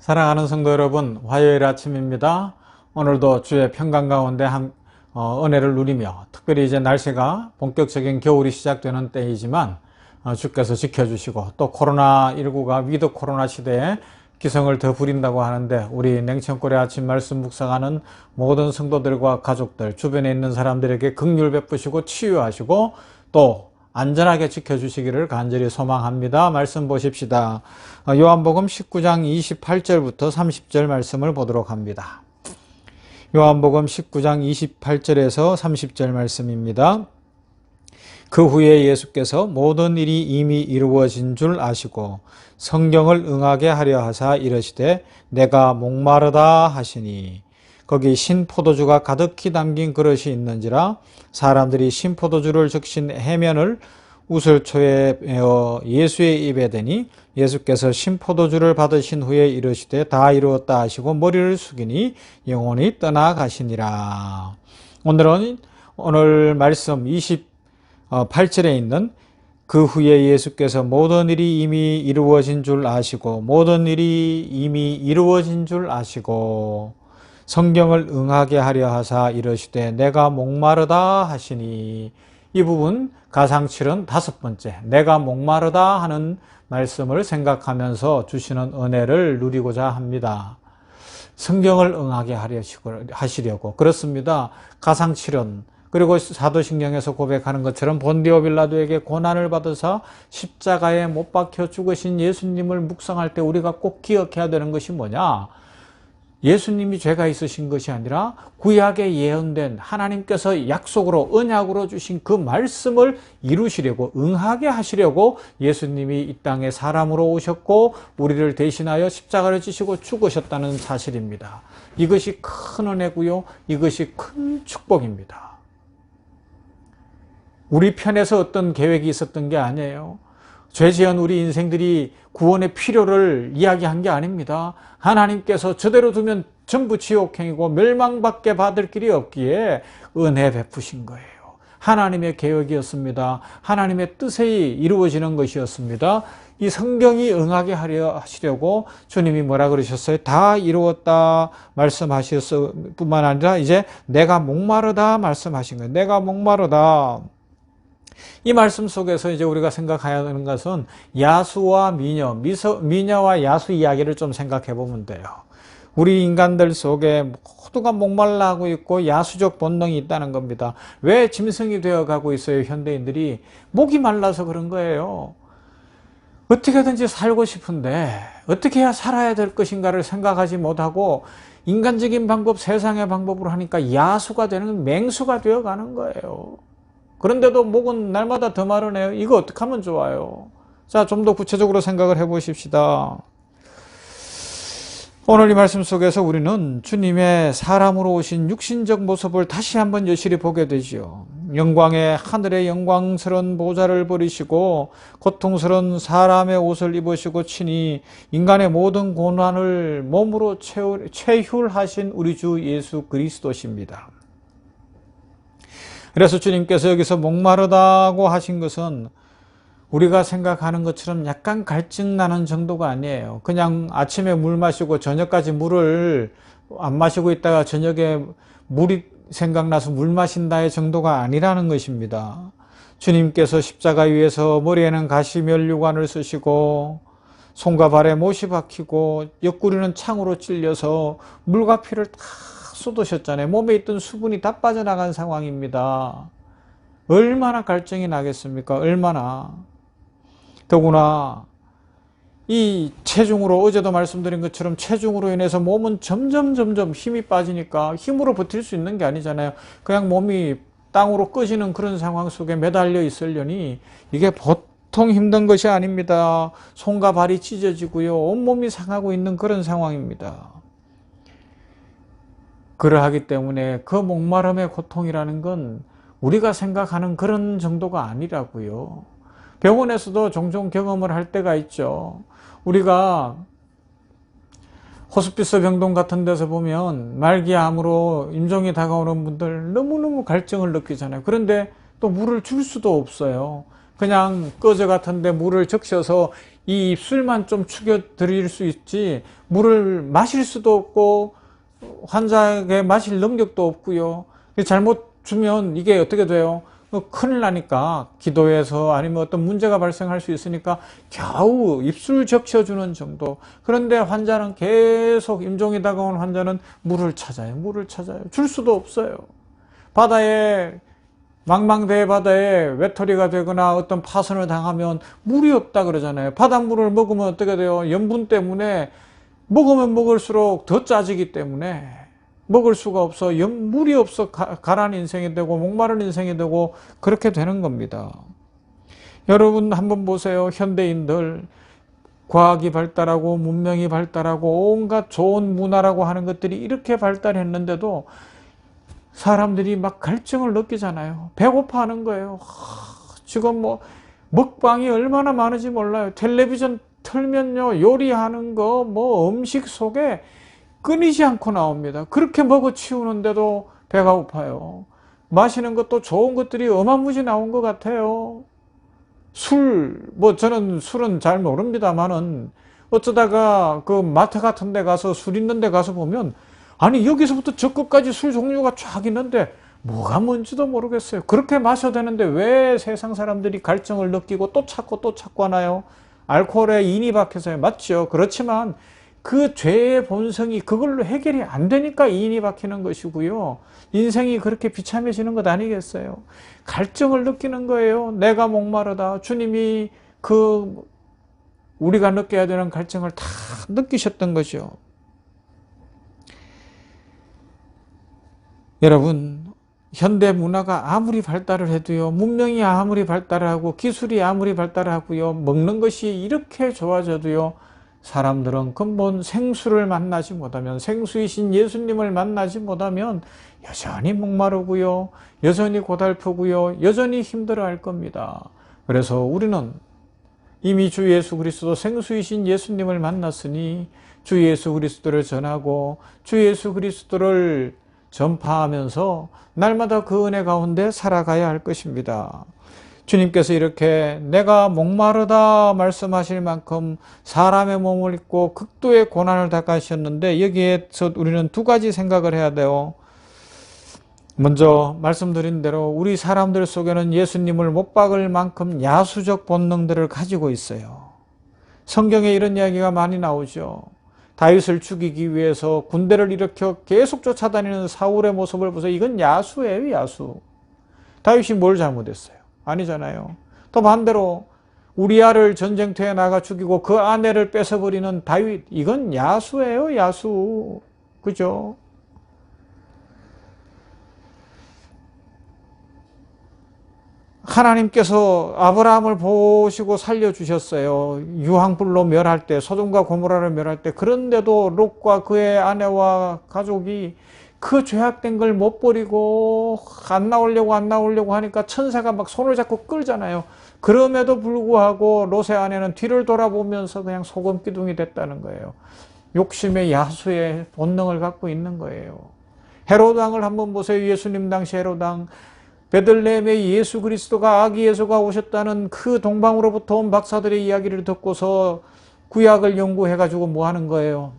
사랑하는 성도 여러분, 화요일 아침입니다. 오늘도 주의 평강 가운데 은혜를 누리며 특별히 이제 날씨가 본격적인 겨울이 시작되는 때이지만 주께서 지켜주시고 또 코로나19가 위드 코로나 시대에 기승을 더 부린다고 하는데 우리 냉천골의 아침 말씀 묵상하는 모든 성도들과 가족들, 주변에 있는 사람들에게 긍휼 베푸시고 치유하시고 또 안전하게 지켜주시기를 간절히 소망합니다. 말씀 보십시다. 요한복음 19장 28절부터 30절 말씀을 보도록 합니다. 요한복음 19장 28절에서 30절 말씀입니다. 그 후에 예수께서 모든 일이 이미 이루어진 줄 아시고 성경을 응하게 하려 하사 이르시되 내가 목마르다 하시니 거기 신포도주가 가득히 담긴 그릇이 있는지라 사람들이 신포도주를 적신 해면을 우슬초에 베어 예수의 입에 대니 예수께서 신포도주를 받으신 후에 이르시되 다 이루었다 하시고 머리를 숙이니 영혼이 떠나가시니라. 오늘 말씀 28절에 있는 그 후에 예수께서 모든 일이 이미 이루어진 줄 아시고 모든 일이 이미 이루어진 줄 아시고 성경을 응하게 하려 하사 이르시되 내가 목마르다 하시니 이 부분 가상칠은 5번째 내가 목마르다 하는 말씀을 생각하면서 주시는 은혜를 누리고자 합니다. 성경을 응하게 하시려고 그렇습니다. 가상칠은 그리고 사도신경에서 고백하는 것처럼 본디오 빌라도에게 고난을 받으사 십자가에 못 박혀 죽으신 예수님을 묵상할 때 우리가 꼭 기억해야 되는 것이 뭐냐? 예수님이 죄가 있으신 것이 아니라 구약에 예언된 하나님께서 약속으로 언약으로 주신 그 말씀을 이루시려고 응하게 하시려고 예수님이 이 땅에 사람으로 오셨고 우리를 대신하여 십자가를 지시고 죽으셨다는 사실입니다. 이것이 큰 은혜고요. 이것이 큰 축복입니다. 우리 편에서 어떤 계획이 있었던 게 아니에요. 죄 지은 우리 인생들이 구원의 필요를 이야기한 게 아닙니다. 하나님께서 저대로 두면 전부 지옥행이고 멸망밖에 받을 길이 없기에 은혜 베푸신 거예요. 하나님의 계획이었습니다. 하나님의 뜻이 이루어지는 것이었습니다. 이 성경이 응하게 하시려고 주님이 뭐라 그러셨어요? 다 이루었다 말씀하셨을 뿐만 아니라 이제 내가 목마르다 말씀하신 거예요. 내가 목마르다. 이 말씀 속에서 이제 우리가 생각해야 하는 것은 야수와 미녀와 야수 이야기를 좀 생각해 보면 돼요. 우리 인간들 속에 모두가 목말라 하고 있고 야수적 본능이 있다는 겁니다. 왜 짐승이 되어 가고 있어요? 현대인들이 목이 말라서 그런 거예요. 어떻게든지 살고 싶은데 어떻게 해야 살아야 될 것인가를 생각하지 못하고 인간적인 방법, 세상의 방법으로 하니까 야수가 되는 맹수가 되어 가는 거예요. 그런데도 목은 날마다 더 마르네요. 이거 어떻게 하면 좋아요? 자, 좀 더 구체적으로 생각을 해보십시다. 오늘 이 말씀 속에서 우리는 주님의 사람으로 오신 육신적 모습을 다시 한번 여실히 보게 되지요. 영광의 하늘의 영광스러운 보좌를 버리시고 고통스러운 사람의 옷을 입으시고 친히 인간의 모든 고난을 몸으로 체휼하신 우리 주 예수 그리스도십니다. 그래서 주님께서 여기서 목마르다고 하신 것은 우리가 생각하는 것처럼 약간 갈증나는 정도가 아니에요. 그냥 아침에 물 마시고 저녁까지 물을 안 마시고 있다가 저녁에 물이 생각나서 물 마신다의 정도가 아니라는 것입니다. 주님께서 십자가 위에서 머리에는 가시면류관을 쓰시고 손과 발에 못이 박히고 옆구리는 창으로 찔려서 물과 피를 다 쏟으셨잖아요. 몸에 있던 수분이 다 빠져나간 상황입니다. 얼마나 갈증이 나겠습니까? 얼마나. 더구나 이 체중으로 어제도 말씀드린 것처럼 체중으로 인해서 몸은 점점 힘이 빠지니까 힘으로 버틸 수 있는 게 아니잖아요. 그냥 몸이 땅으로 꺼지는 그런 상황 속에 매달려 있으려니 이게 보통 힘든 것이 아닙니다. 손과 발이 찢어지고요. 온몸이 상하고 있는 그런 상황입니다. 그러하기 때문에 그 목마름의 고통이라는 건 우리가 생각하는 그런 정도가 아니라고요. 병원에서도 종종 경험을 할 때가 있죠. 우리가 호스피스 병동 같은 데서 보면 말기암으로 임종이 다가오는 분들 너무너무 갈증을 느끼잖아요. 그런데 또 물을 줄 수도 없어요. 그냥 꺼져 같은데 물을 적셔서 이 입술만 좀 축여 드릴 수 있지 물을 마실 수도 없고 환자에게 마실 능력도 없고요. 잘못 주면 이게 어떻게 돼요? 큰일 나니까 기도해서 아니면 어떤 문제가 발생할 수 있으니까 겨우 입술 적셔주는 정도. 그런데 환자는 계속 임종이 다가온 환자는 물을 찾아요. 물을 찾아요. 줄 수도 없어요. 바다에 망망대해 바다에 외톨이가 되거나 어떤 파손을 당하면 물이 없다 그러잖아요. 바닷물을 먹으면 어떻게 돼요? 염분 때문에 먹으면 먹을수록 더 짜지기 때문에 먹을 수가 없어 물이 없어 가난 인생이 되고 목마른 인생이 되고 그렇게 되는 겁니다. 여러분 한번 보세요. 현대인들 과학이 발달하고 문명이 발달하고 온갖 좋은 문화라고 하는 것들이 이렇게 발달했는데도 사람들이 막 갈증을 느끼잖아요. 배고파하는 거예요. 지금 뭐 먹방이 얼마나 많은지 몰라요. 텔레비전 틀면요 요리하는 거 뭐 음식 속에 끊이지 않고 나옵니다. 그렇게 먹어 치우는데도 배가 고파요. 마시는 것도 좋은 것들이 어마무지 나온 것 같아요. 뭐 저는 술은 잘 모릅니다만은 어쩌다가 그 마트 같은 데 가서 술 있는 데 가서 보면 아니 여기서부터 저 끝까지 술 종류가 쫙 있는데 뭐가 뭔지도 모르겠어요. 그렇게 마셔야 되는데 왜 세상 사람들이 갈증을 느끼고 또 찾고 하나요? 알코올에 인이 박혀서요. 맞죠? 그렇지만 그 죄의 본성이 그걸로 해결이 안 되니까 인이 박히는 것이고요. 인생이 그렇게 비참해지는 것 아니겠어요? 갈증을 느끼는 거예요. 내가 목마르다. 주님이 우리가 느껴야 되는 갈증을 다 느끼셨던 거죠. 여러분, 현대 문화가 아무리 발달을 해도요, 문명이 아무리 발달하고 기술이 아무리 발달하고요, 먹는 것이 이렇게 좋아져도요, 사람들은 근본 생수를 만나지 못하면, 생수이신 예수님을 만나지 못하면 여전히 목마르고요, 여전히 고달프고요, 여전히 힘들어할 겁니다. 그래서 우리는 이미 주 예수 그리스도 생수이신 예수님을 만났으니 주 예수 그리스도를 전하고 주 예수 그리스도를 전파하면서 날마다 그 은혜 가운데 살아가야 할 것입니다. 주님께서 이렇게 내가 목마르다 말씀하실 만큼 사람의 몸을 입고 극도의 고난을 당하셨는데 여기에서 우리는 두 가지 생각을 해야 돼요. 먼저 말씀드린 대로 우리 사람들 속에는 예수님을 못 박을 만큼 야수적 본능들을 가지고 있어요. 성경에 이런 이야기가 많이 나오죠. 다윗을 죽이기 위해서 군대를 일으켜 계속 쫓아다니는 사울의 모습을 보세요. 이건 야수예요, 야수. 다윗이 뭘 잘못했어요? 아니잖아요. 또 반대로 우리아를 전쟁터에 나가 죽이고 그 아내를 뺏어버리는 다윗, 이건 야수예요, 야수. 그죠? 하나님께서 아브라함을 보시고 살려주셨어요. 유황불로 멸할 때, 소돔과 고모라를 멸할 때. 그런데도 롯과 그의 아내와 가족이 그 죄악된 걸 못 버리고 안 나오려고 하니까 천사가 막 손을 잡고 끌잖아요. 그럼에도 불구하고 롯의 아내는 뒤를 돌아보면서 그냥 소금기둥이 됐다는 거예요. 욕심의 야수의 본능을 갖고 있는 거예요. 헤롯 왕을 한번 보세요. 예수님 당시 헤롯 왕. 베들레헴에 예수 그리스도가 아기 예수가 오셨다는 그 동방으로부터 온 박사들의 이야기를 듣고서 구약을 연구해가지고 뭐 하는 거예요?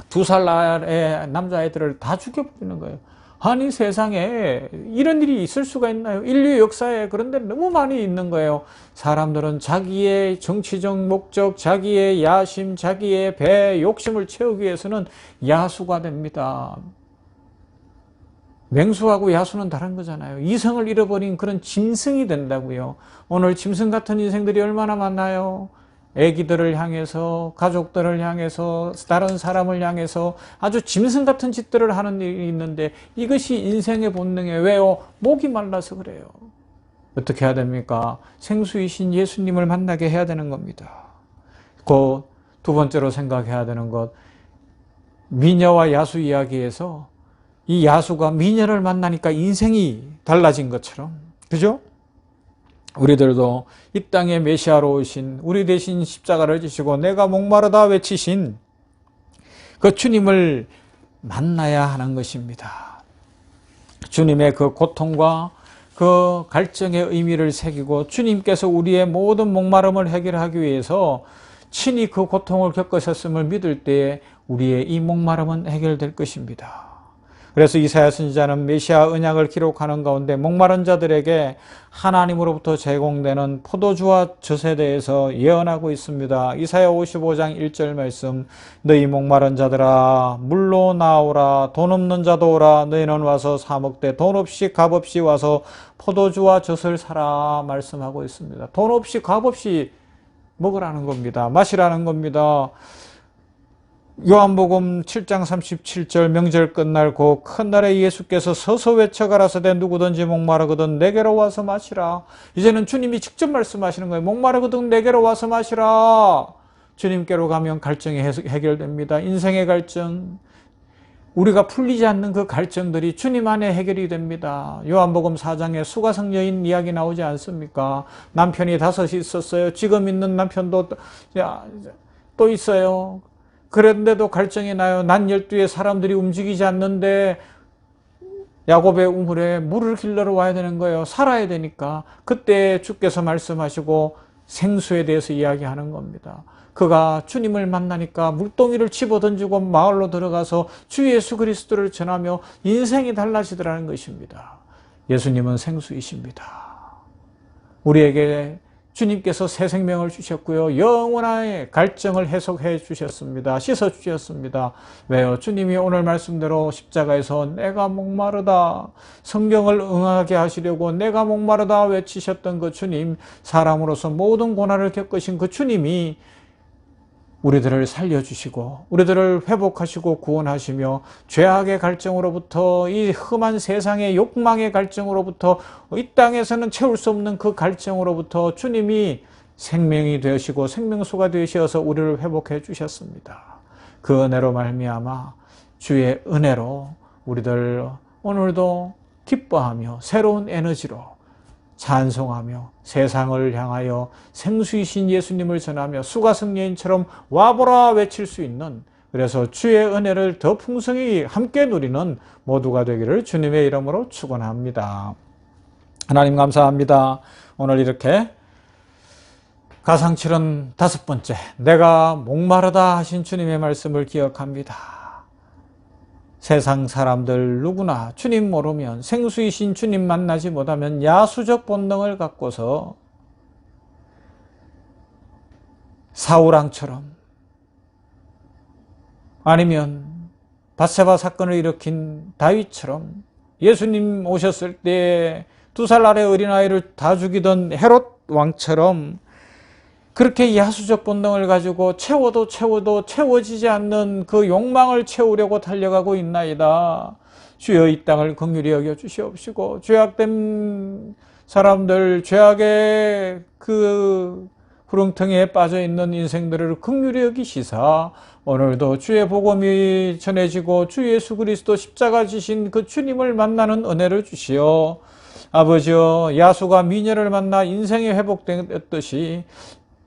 2살 남자아이들을 다 죽여버리는 거예요. 아니 세상에 이런 일이 있을 수가 있나요? 인류 역사에 그런데 너무 많이 있는 거예요. 사람들은 자기의 정치적 목적, 자기의 야심, 자기의 배, 욕심을 채우기 위해서는 야수가 됩니다. 맹수하고 야수는 다른 거잖아요. 이성을 잃어버린 그런 짐승이 된다고요. 오늘 짐승 같은 인생들이 얼마나 많나요? 애기들을 향해서, 가족들을 향해서, 다른 사람을 향해서 아주 짐승 같은 짓들을 하는 일이 있는데 이것이 인생의 본능이에요. 왜요? 목이 말라서 그래요. 어떻게 해야 됩니까? 생수이신 예수님을 만나게 해야 되는 겁니다. 그 두 번째로 생각해야 되는 것, 미녀와 야수 이야기에서 이 야수가 미녀를 만나니까 인생이 달라진 것처럼, 그죠? 우리들도 이 땅에 메시아로 오신 우리 대신 십자가를 지시고 내가 목마르다 외치신 그 주님을 만나야 하는 것입니다. 주님의 그 고통과 그 그 갈증의 의미를 새기고 주님께서 우리의 모든 목마름을 해결하기 위해서 친히 그 고통을 겪으셨음을 믿을 때에 우리의 이 목마름은 해결될 것입니다. 그래서 이사야 선지자는 메시아 언약을 기록하는 가운데 목마른 자들에게 하나님으로부터 제공되는 포도주와 젖에 대해서 예언하고 있습니다. 이사야 55장 1절 말씀, 너희 목마른 자들아 물로 나오라. 돈 없는 자도 오라. 너희는 와서 사 먹되 돈 없이 값 없이 와서 포도주와 젖을 사라 말씀하고 있습니다. 돈 없이 값 없이 먹으라는 겁니다. 마시라는 겁니다. 요한복음 7장 37절 명절 끝날 그 큰 날에 예수께서 서서 외쳐 가라사대 누구든지 목마르거든 내게로 와서 마시라. 이제는 주님이 직접 말씀하시는 거예요. 목마르거든 내게로 와서 마시라. 주님께로 가면 갈증이 해결됩니다. 인생의 갈증, 우리가 풀리지 않는 그 갈증들이 주님 안에 해결이 됩니다. 요한복음 4장에 수가성 여인 이야기 나오지 않습니까? 남편이 5이 있었어요. 지금 있는 남편도 또 있어요. 그런데도 갈증이 나요. 난 12의 사람들이 움직이지 않는데 야곱의 우물에 물을 길러러 와야 되는 거예요. 살아야 되니까. 그때 주께서 말씀하시고 생수에 대해서 이야기하는 겁니다. 그가 주님을 만나니까 물동이를 집어던지고 마을로 들어가서 주 예수 그리스도를 전하며 인생이 달라지더라는 것입니다. 예수님은 생수이십니다. 우리에게 주님께서 새 생명을 주셨고요. 영원한 갈증을 해소해 주셨습니다. 씻어 주셨습니다. 왜요? 주님이 오늘 말씀대로 십자가에서 내가 목마르다, 성경을 응하게 하시려고 내가 목마르다 외치셨던 그 주님, 사람으로서 모든 고난을 겪으신 그 주님이 우리들을 살려주시고 우리들을 회복하시고 구원하시며 죄악의 갈증으로부터, 이 험한 세상의 욕망의 갈증으로부터, 이 땅에서는 채울 수 없는 그 갈증으로부터 주님이 생명이 되시고 생명수가 되셔서 우리를 회복해 주셨습니다. 그 은혜로 말미암아 주의 은혜로 우리들 오늘도 기뻐하며 새로운 에너지로 찬송하며 세상을 향하여 생수이신 예수님을 전하며 수가성 여인처럼 와보라 외칠 수 있는, 그래서 주의 은혜를 더 풍성히 함께 누리는 모두가 되기를 주님의 이름으로 축원합니다. 하나님 감사합니다. 오늘 이렇게 가상칠은 5번째, 내가 목마르다 하신 주님의 말씀을 기억합니다. 세상 사람들 누구나 주님 모르면, 생수이신 주님 만나지 못하면 야수적 본능을 갖고서 사울왕처럼, 아니면 밧세바 사건을 일으킨 다윗처럼, 예수님 오셨을 때 2살 아래 어린아이를 다 죽이던 헤롯 왕처럼 그렇게 야수적 본능을 가지고 채워도 채워지지 않는 그 욕망을 채우려고 달려가고 있나이다. 주여 이 땅을 긍휼히 여겨 주시옵시고, 죄악된 사람들, 죄악의 그 구렁텅이에 빠져있는 인생들을 긍휼히 여기시사 오늘도 주의 복음이 전해지고 주 예수 그리스도 십자가 지신 그 주님을 만나는 은혜를 주시어 아버지여, 야수가 미녀를 만나 인생이 회복되었듯이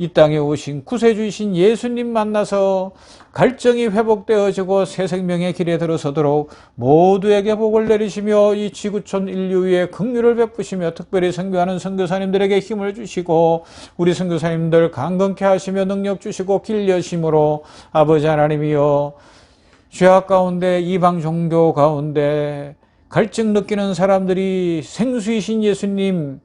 이 땅에 오신 구세주이신 예수님 만나서 갈증이 회복되어지고 새 생명의 길에 들어서도록 모두에게 복을 내리시며 이 지구촌 인류 위에 긍휼을 베푸시며 특별히 선교하는 선교사님들에게 힘을 주시고 우리 선교사님들 강건케 하시며 능력 주시고 길 여심으로 아버지 하나님이여, 죄악 가운데 이방 종교 가운데 갈증 느끼는 사람들이 생수이신 예수님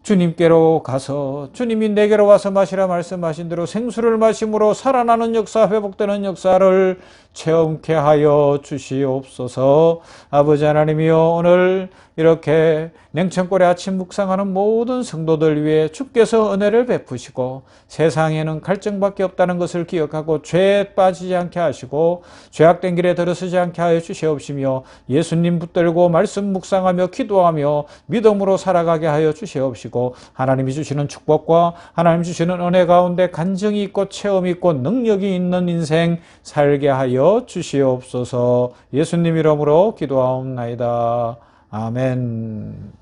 주님께로 가서 주님이 내게로 와서 마시라 말씀하신 대로 생수를 마심으로 살아나는 역사, 회복되는 역사를 체험케 하여 주시옵소서. 아버지 하나님이여, 오늘 이렇게 냉천골에 아침 묵상하는 모든 성도들 위해 주께서 은혜를 베푸시고 세상에는 갈증밖에 없다는 것을 기억하고 죄에 빠지지 않게 하시고 죄악된 길에 들어서지 않게 하여 주시옵시며 예수님 붙들고 말씀 묵상하며 기도하며 믿음으로 살아가게 하여 주시옵시고 하나님이 주시는 축복과 하나님 주시는 은혜 가운데 간증이 있고 체험이 있고 능력이 있는 인생 살게 하여 주시옵소서. 예수님 이름으로 기도하옵나이다. 아멘.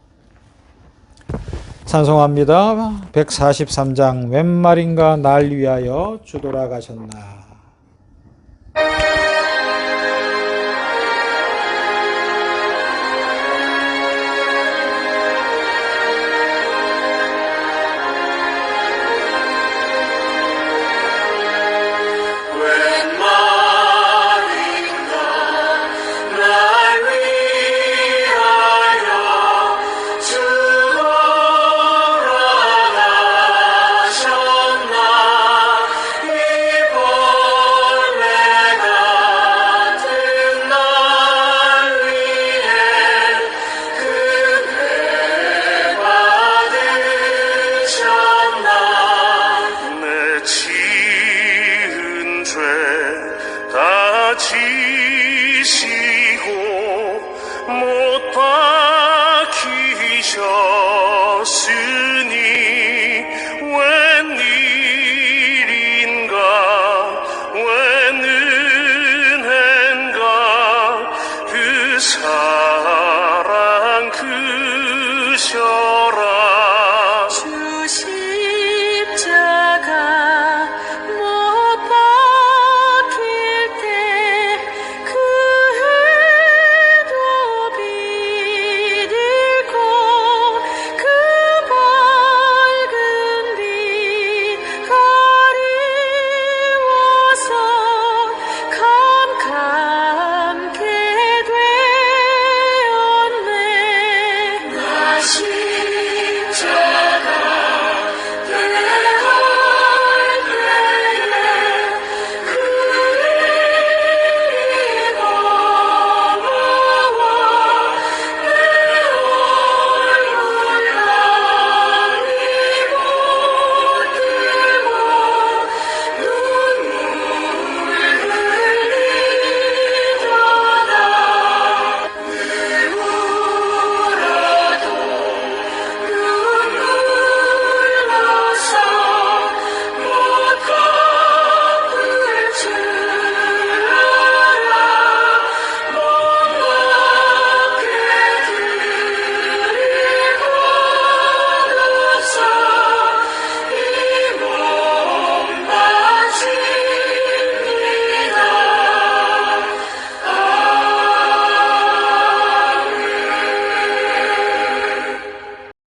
찬송합니다. 143장 웬 말인가 날 위하여 주도라 가셨나. 지시고 못 박히셨으니 웬일인가 웬은혜인가 그